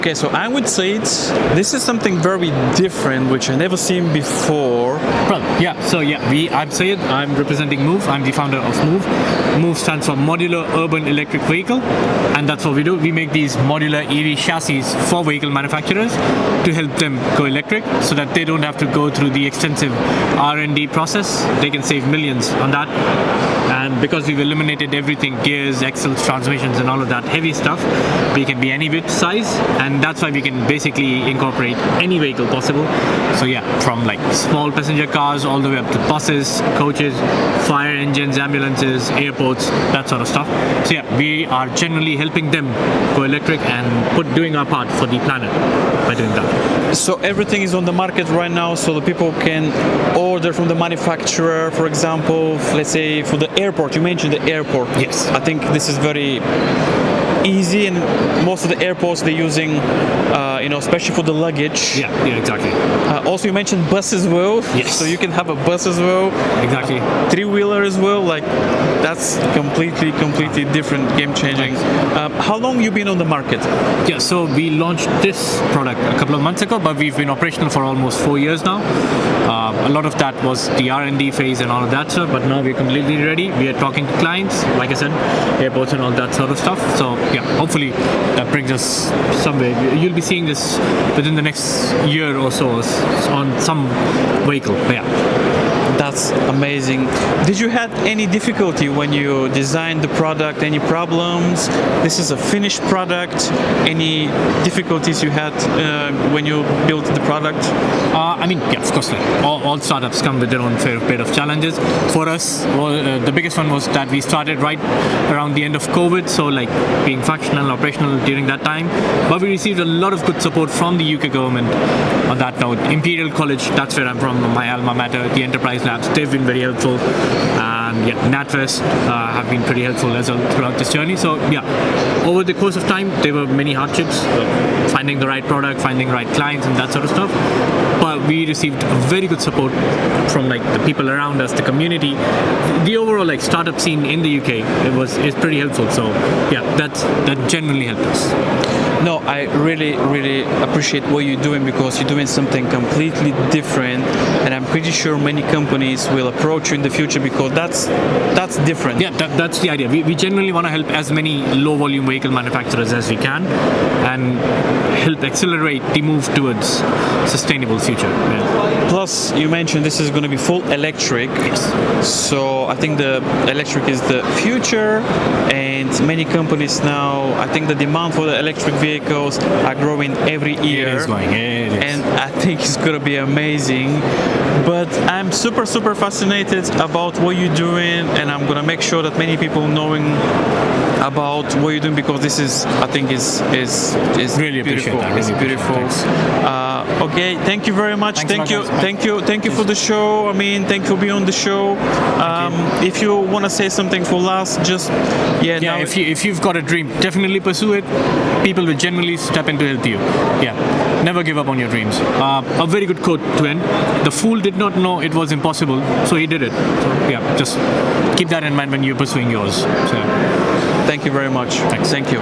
Okay, so I would say this is something very different, which I never seen before. Well, I'm Sayed. I'm representing Move. I'm the founder of Move. Move stands for Modular Urban Electric Vehicle, and that's what we do. We make these modular EV chassis for vehicle manufacturers to help them go electric, so that they don't have to go through the extensive R&D process. They can save millions on that. And because we've eliminated everything, gears, axles, transmissions, and all of that heavy stuff, we can be any bit size, and that's why we can basically incorporate any vehicle possible. So from like small passenger cars all the way up to buses, coaches, fire engines, ambulances, airports, that sort of stuff. So we are generally helping them go electric and doing our part for the planet by doing that. So everything is on the market right now, so the people can order from the manufacturer. For example, let's say for the airport, you mentioned the airport. Yes. I think this is very easy, and most of the airports they're using, especially for the luggage. Yeah, exactly. Also, you mentioned bus as well. Yes. So you can have a bus as well. Exactly. Three-wheeler as well. Like that's completely different, game-changing. How long you been on the market? Yeah, so we launched this product a couple of months ago, but we've been operational for almost 4 years now. A lot of that was the R&D phase and all of that stuff, but now we're completely ready. We are talking to clients, like I said, airports and all that sort of stuff. So hopefully that brings us somewhere. You'll be seeing this within the next year or so on some vehicle. That's amazing. Did you have any difficulty when you designed the product? Any problems? This is a finished product. Any difficulties you had when you built the product? Of course. Like all startups come with their own fair bit of challenges. For us, the biggest one was that we started right around the end of COVID, so like being functional, operational during that time. But we received a lot of good support from the UK government on that note. Imperial College, that's where I'm from, my alma mater, the Enterprise Labs, they've been very helpful. And NatWest have been pretty helpful as well throughout this journey. So over the course of time, there were many hardships, finding the right product, finding the right clients, and that sort of stuff. But we received very good support from like the people around us, the community, the overall like startup scene in the UK. It's pretty helpful. So that genuinely helped us. No, I really appreciate what you're doing, because you're doing something completely different, and I'm pretty sure many companies will approach you in the future because that's different. Yeah, that's the idea. We genuinely want to help as many low volume vehicle manufacturers as we can and help accelerate the move towards sustainable future. Yeah. Plus, you mentioned this is going to be full electric. Yes. So I think the electric is the future, and many companies now, I think the demand for the electric vehicles are growing every year. It is going. It is. And I think it's going to be amazing. But I'm super fascinated about what you're doing, and I'm going to make sure that many people knowing about what you're doing, because this is, I think, is really beautiful. Appreciate that. It's beautiful. Okay, thank you very much. Thank you for the show. Thank you for being on the show. If you want to say something for last, just if you've got a dream, definitely pursue it. People will generally step in to help you. Never give up on your dreams. A very good quote to end: the fool did not know it was impossible, so he did it. So just keep that in mind when you're pursuing yours. So thank you very much. Thanks. Thank you.